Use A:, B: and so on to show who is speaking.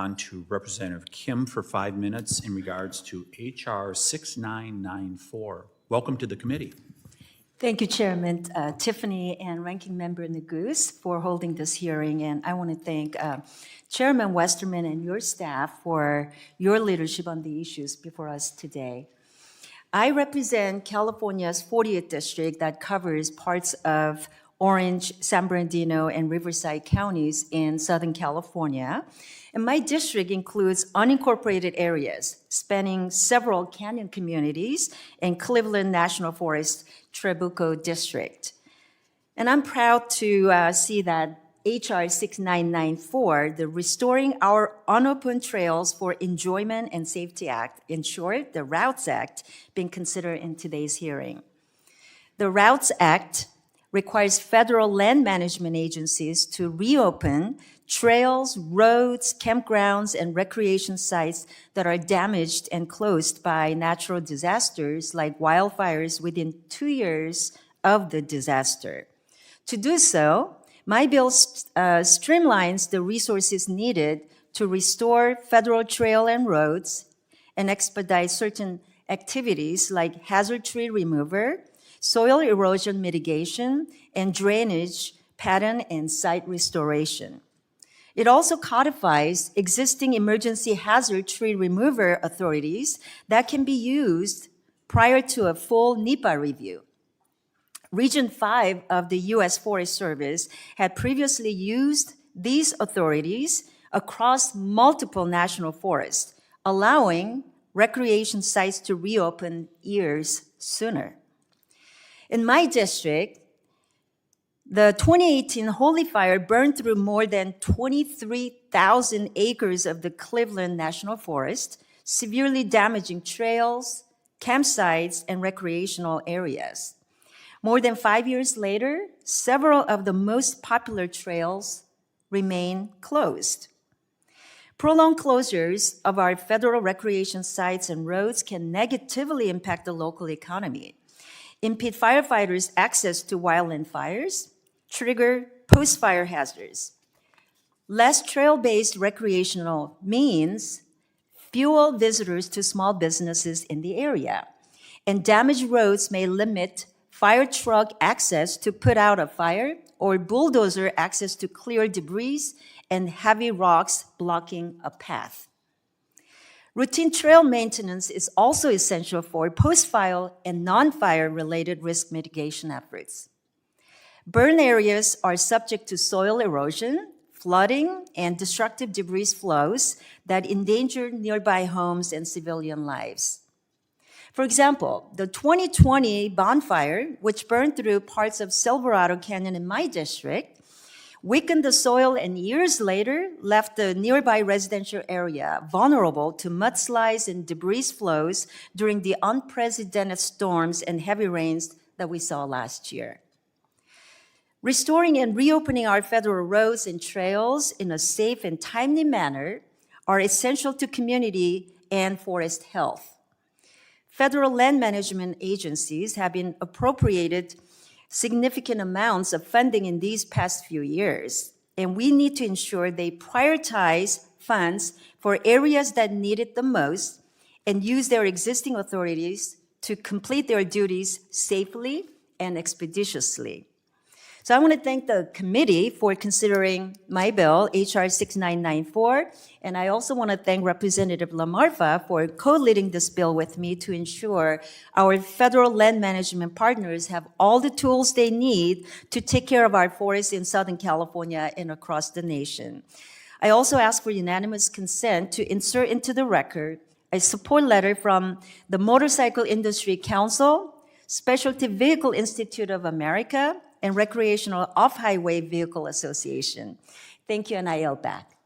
A: On to Representative Kim for 5 minutes in regards to H.R. 6994. Welcome to the committee.
B: Thank you, Chairman Tiffany and Ranking Member Nagus for holding this hearing. And I want to thank Chairman Westerman and your staff for your leadership on the issues before us today. I represent California's 40th district that covers parts of Orange, San Bernardino, and Riverside counties in Southern California. And my district includes unincorporated areas spanning several canyon communities and Cleveland National Forest Trabuco District. And I'm proud to see that H.R. 6994, the Restoring Our Unopened Trails for Enjoyment and Safety Act, in short, the Routes Act, being considered in today's hearing. The Routes Act requires federal land management agencies to reopen trails, roads, campgrounds, and recreation sites that are damaged and closed by natural disasters like wildfires within 2 years of the disaster. To do so, my bill streamlines the resources needed to restore federal trail and roads and expedite certain activities like hazard tree remover, soil erosion mitigation, and drainage pattern and site restoration. It also codifies existing emergency hazard tree remover authorities that can be used prior to a full NEPA review. Region 5 of the U.S. Forest Service had previously used these authorities across multiple national forests, allowing recreation sites to reopen years sooner. In my district, the 2018 Holy Fire burned through more than 23,000 acres of the Cleveland National Forest, severely damaging trails, campsites, and recreational areas. More than 5 years later, several of the most popular trails remain closed. Prolonged closures of our federal recreation sites and roads can negatively impact the local economy, impede firefighters' access to wildland fires, trigger post-fire hazards. Less trail-based recreational means fewer visitors to small businesses in the area, and damaged roads may limit fire truck access to put out a fire or bulldozer access to clear debris and heavy rocks blocking a path. Routine trail maintenance is also essential for post-fire and non-fire related risk mitigation efforts. Burn areas are subject to soil erosion, flooding, and destructive debris flows that endanger nearby homes and civilian lives. For example, the 2020 bonfire, which burned through parts of Silverado Canyon in my district, weakened the soil and years later left the nearby residential area vulnerable to mudslides and debris flows during the unprecedented storms and heavy rains that we saw last year. Restoring and reopening our federal roads and trails in a safe and timely manner are essential to community and forest health. Federal land management agencies have been appropriated significant amounts of funding in these past few years, and we need to ensure they prioritize funds for areas that need it the most and use their existing authorities to complete their duties safely and expeditiously. So I want to thank the committee for considering my bill, H.R. 6994, and I also want to thank Representative LaMarfa for co-leading this bill with me to ensure our federal land management partners have all the tools they need to take care of our forests in Southern California and across the nation. I also ask for unanimous consent to insert into the record a support letter from the Motorcycle Industry Council, Specialty Vehicle Institute of America, and Recreational Off-Highway Vehicle Association. Thank you, and I yield back.